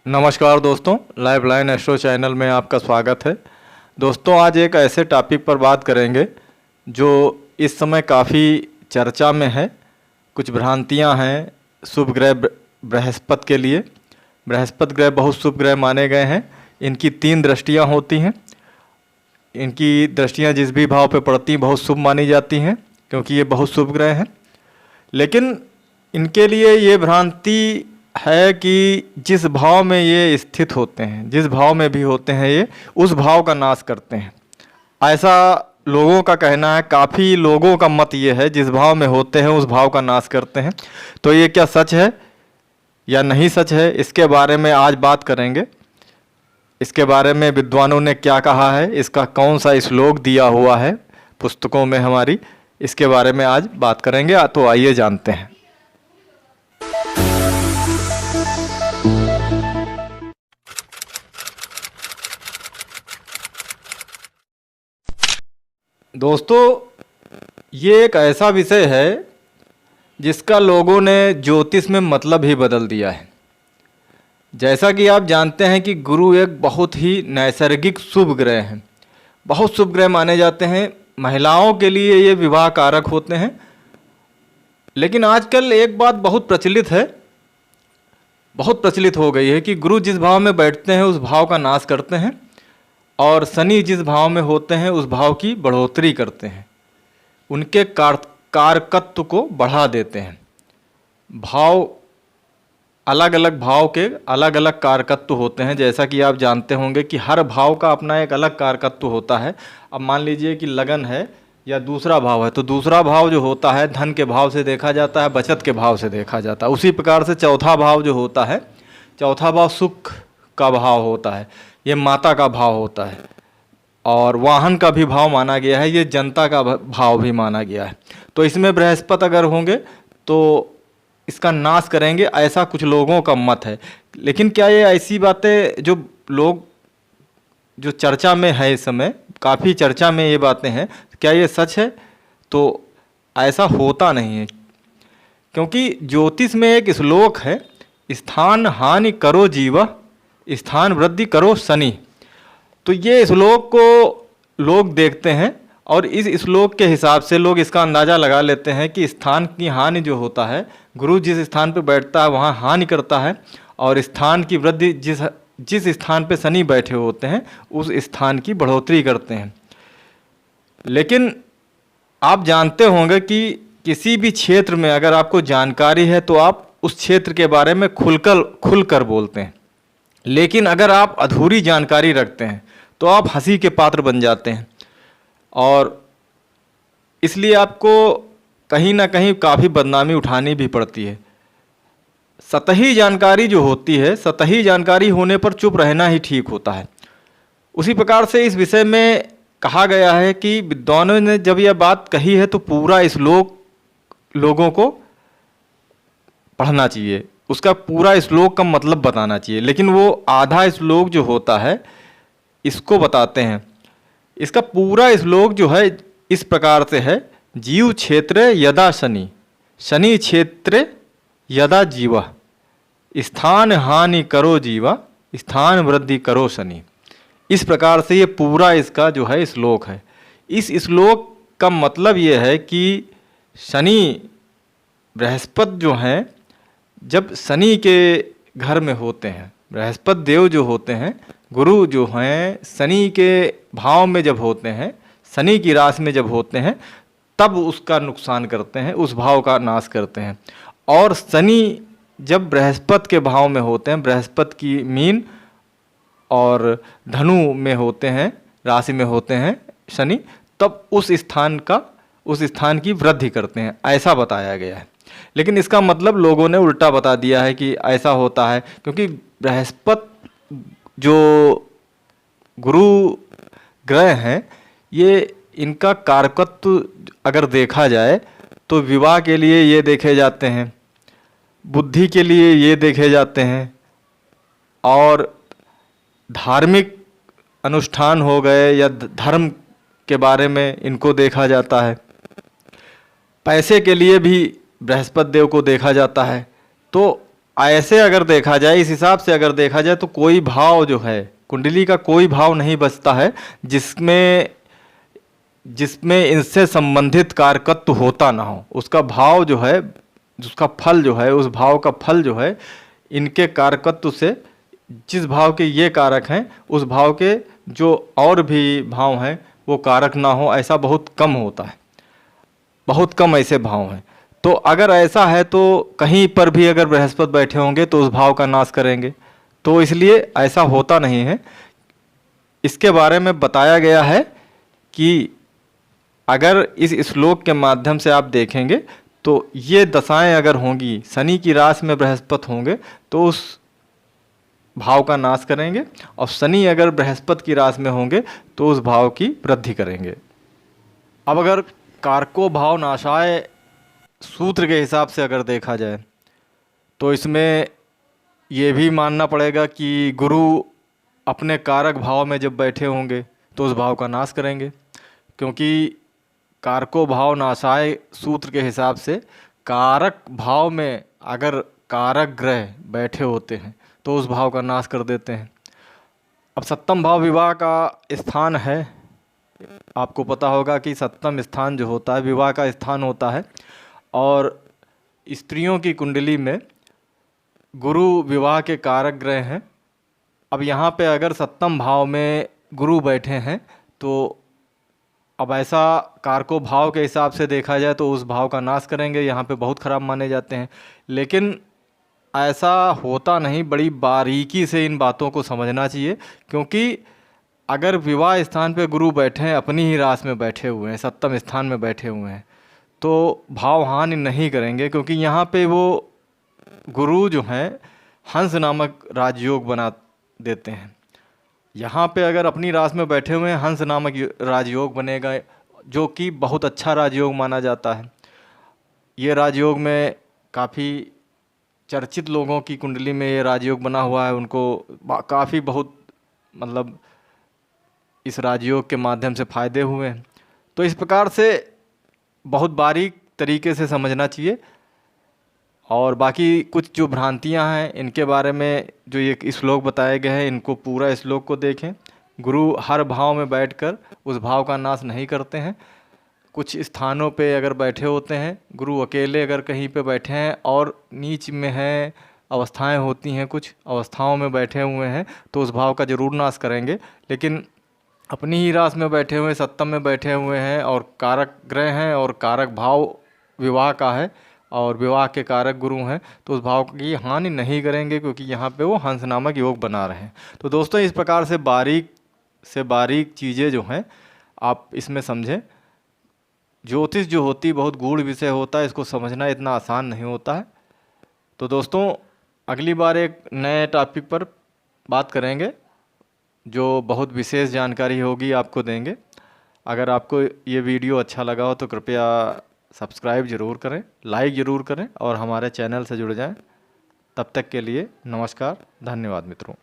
नमस्कार दोस्तों, life line astro channel में आपका स्वागत है। दोस्तों, आज एक ऐसे टॉपिक पर बात करेंगे जो इस समय काफ़ी चर्चा में है। कुछ भ्रांतियां हैं शुभ ग्रह बृहस्पति के लिए। बृहस्पति ग्रह बहुत शुभ ग्रह माने गए हैं। इनकी 3 दृष्टियां होती हैं। इनकी दृष्टियां जिस भी भाव पे पड़ती हैं बहुत शुभ मानी जाती हैं, क्योंकि ये बहुत शुभ ग्रह हैं। लेकिन इनके लिए ये भ्रांति है कि जिस भाव में ये स्थित होते हैं, जिस भाव में भी होते हैं, ये उस भाव का नाश करते हैं, ऐसा लोगों का कहना है। काफ़ी लोगों का मत ये है जिस भाव में होते हैं उस भाव का नाश करते हैं। तो ये क्या सच है या नहीं सच है, इसके बारे में आज बात करेंगे। इसके बारे में विद्वानों ने क्या कहा है, इसका कौन सा श्लोक दिया हुआ है पुस्तकों में हमारी, इसके बारे में आज बात करेंगे। तो आइए जानते हैं। दोस्तों, ये एक ऐसा विषय है जिसका लोगों ने ज्योतिष में मतलब ही बदल दिया है। जैसा कि आप जानते हैं कि गुरु एक बहुत ही नैसर्गिक शुभ ग्रह हैं, बहुत शुभ ग्रह माने जाते हैं। महिलाओं के लिए ये विवाह कारक होते हैं। लेकिन आजकल एक बात बहुत प्रचलित है, बहुत प्रचलित हो गई है कि गुरु जिस भाव में बैठते हैं उस भाव का नाश करते हैं, और शनि जिस भाव में होते हैं उस भाव की बढ़ोतरी करते हैं, उनके कारकत्व को बढ़ा देते हैं। भाव अलग अलग भाव के अलग अलग कारकत्व होते हैं। जैसा कि आप जानते होंगे कि हर भाव का अपना एक अलग कारकत्व होता है। अब मान लीजिए कि लगन है या दूसरा भाव है, तो दूसरा भाव जो होता है धन के भाव से देखा जाता है, बचत के भाव से देखा जाता है। उसी प्रकार से चौथा भाव जो होता है, चौथा भाव सुख का भाव होता है, ये माता का भाव होता है, और वाहन का भी भाव माना गया है, ये जनता का भाव भी माना गया है। तो इसमें बृहस्पति अगर होंगे तो इसका नाश करेंगे, ऐसा कुछ लोगों का मत है। लेकिन क्या ये ऐसी बातें जो लोग जो चर्चा में है, इस समय काफ़ी चर्चा में ये बातें हैं, क्या ये सच है? तो ऐसा होता नहीं है, क्योंकि ज्योतिष में एक श्लोक है, स्थान हानि करो जीवा, स्थान वृद्धि करो शनि। तो ये श्लोक को लोग देखते हैं और इस श्लोक के हिसाब से लोग इसका अंदाज़ा लगा लेते हैं कि स्थान की हानि जो होता है, गुरु जिस स्थान पर बैठता है वहाँ हानि करता है, और स्थान की वृद्धि जिस स्थान पे शनि बैठे होते हैं उस स्थान की बढ़ोतरी करते हैं। लेकिन आप जानते होंगे कि किसी भी क्षेत्र में अगर आपको जानकारी है तो आप उस क्षेत्र के बारे में खुलकर बोलते हैं। लेकिन अगर आप अधूरी जानकारी रखते हैं तो आप हंसी के पात्र बन जाते हैं, और इसलिए आपको कहीं ना कहीं काफ़ी बदनामी उठानी भी पड़ती है। सतही जानकारी जो होती है, सतही जानकारी होने पर चुप रहना ही ठीक होता है। उसी प्रकार से इस विषय में कहा गया है कि विद्वानों ने जब यह बात कही है तो पूरा श्लोक लोगों को पढ़ना चाहिए, उसका पूरा श्लोक का मतलब बताना चाहिए। लेकिन वो आधा श्लोक जो होता है इसको बताते हैं। इसका पूरा श्लोक जो है इस प्रकार से है, जीव क्षेत्र यदा शनि, शनि क्षेत्र यदा जीवा, स्थान हानि करो जीवा, स्थान वृद्धि करो शनि। इस प्रकार से ये पूरा इसका जो है श्लोक है। इस श्लोक का मतलब ये है कि शनि बृहस्पति जो हैं, जब शनि के घर में होते हैं, बृहस्पति देव जो होते हैं, गुरु जो हैं, शनि के भाव में जब होते हैं, शनि की राशि में जब होते हैं, तब उसका नुकसान करते हैं, उस भाव का नाश करते हैं। और शनि जब बृहस्पति के भाव में होते हैं, बृहस्पति की मीन और धनु में होते हैं, राशि में होते हैं शनि, तब उस स्थान की वृद्धि करते हैं, ऐसा बताया गया है। लेकिन इसका मतलब लोगों ने उल्टा बता दिया है कि ऐसा होता है, क्योंकि बृहस्पति जो गुरु ग्रह हैं, ये इनका कारकत्व अगर देखा जाए तो विवाह के लिए ये देखे जाते हैं, बुद्धि के लिए ये देखे जाते हैं, और धार्मिक अनुष्ठान हो गए या धर्म के बारे में इनको देखा जाता है। पैसे के लिए भी बृहस्पति देव को देखा जाता है। तो ऐसे अगर देखा जाए, इस हिसाब से अगर देखा जाए तो कोई भाव जो है, कुंडली का कोई भाव नहीं बचता है जिसमें जिसमें इनसे संबंधित कारकत्व होता ना हो। उसका भाव जो है, उसका फल जो है, उस भाव का फल जो है इनके कारकत्व से, जिस भाव के ये कारक हैं उस भाव के जो और भी भाव हैं वो कारक ना हो, ऐसा बहुत कम होता है, बहुत कम ऐसे भाव हैं। तो अगर ऐसा है तो कहीं पर भी अगर बृहस्पति बैठे होंगे तो उस भाव का नाश करेंगे, तो इसलिए ऐसा होता नहीं है। इसके बारे में बताया गया है कि अगर इस श्लोक के माध्यम से आप देखेंगे तो ये दशाएं अगर होंगी, शनि की राशि में बृहस्पति होंगे तो उस भाव का नाश करेंगे, और शनि अगर बृहस्पति की राशि में होंगे तो उस भाव की वृद्धि करेंगे। अब अगर कारको भाव नाशाय सूत्र के हिसाब से अगर देखा जाए तो इसमें ये भी मानना पड़ेगा कि गुरु अपने कारक भाव में जब बैठे होंगे तो उस भाव का नाश करेंगे, क्योंकि कारको भाव नाशाय सूत्र के हिसाब से कारक भाव में अगर कारक ग्रह बैठे होते हैं तो उस भाव का नाश कर देते हैं। अब सप्तम भाव विवाह का स्थान है, आपको पता होगा कि सप्तम स्थान जो होता है विवाह का स्थान होता है, और स्त्रियों की कुंडली में गुरु विवाह के कारक ग्रह हैं। अब यहाँ पे अगर सप्तम भाव में गुरु बैठे हैं तो अब ऐसा कारको भाव के हिसाब से देखा जाए तो उस भाव का नाश करेंगे, यहाँ पे बहुत ख़राब माने जाते हैं। लेकिन ऐसा होता नहीं, बड़ी बारीकी से इन बातों को समझना चाहिए, क्योंकि अगर विवाह स्थान पे गुरु बैठे हैं, अपनी ही राशि में बैठे हुए हैं, सप्तम स्थान में बैठे हुए हैं, तो भाव हानि नहीं करेंगे, क्योंकि यहाँ पे वो गुरु जो हैं हंस नामक राजयोग बना देते हैं। यहाँ पे अगर अपनी राशि में बैठे हुए हैं, हंस नामक राजयोग बनेगा, जो कि बहुत अच्छा राजयोग माना जाता है। ये राजयोग में काफ़ी चर्चित लोगों की कुंडली में ये राजयोग बना हुआ है, उनको काफ़ी बहुत मतलब इस राजयोग के माध्यम से फ़ायदे हुए हैं। तो इस प्रकार से बहुत बारीक तरीके से समझना चाहिए, और बाकी कुछ जो भ्रांतियां हैं इनके बारे में जो ये श्लोक बताए गए हैं, इनको पूरा श्लोक को देखें। गुरु हर भाव में बैठकर उस भाव का नाश नहीं करते हैं। कुछ स्थानों पे अगर बैठे होते हैं गुरु, अकेले अगर कहीं पे बैठे हैं और नीच में हैं, अवस्थाएं होती हैं, कुछ अवस्थाओं में बैठे हुए हैं, तो उस भाव का जरूर नाश करेंगे। लेकिन अपनी ही राशि में बैठे हुए, सप्तम में बैठे हुए हैं और कारक ग्रह हैं और कारक भाव विवाह का है और विवाह के कारक गुरु हैं, तो उस भाव की हानि नहीं करेंगे, क्योंकि यहाँ पे वो हंस नामक योग बना रहे हैं। तो दोस्तों इस प्रकार से बारीक चीज़ें जो हैं आप इसमें समझें। ज्योतिष जो होती बहुत गूढ़ विषय होता है, इसको समझना इतना आसान नहीं होता है। तो दोस्तों अगली बार एक नए टॉपिक पर बात करेंगे, जो बहुत विशेष जानकारी होगी आपको देंगे। अगर आपको ये वीडियो अच्छा लगा हो तो कृपया सब्सक्राइब ज़रूर करें, लाइक ज़रूर करें और हमारे चैनल से जुड़ जाएं। तब तक के लिए नमस्कार, धन्यवाद मित्रों।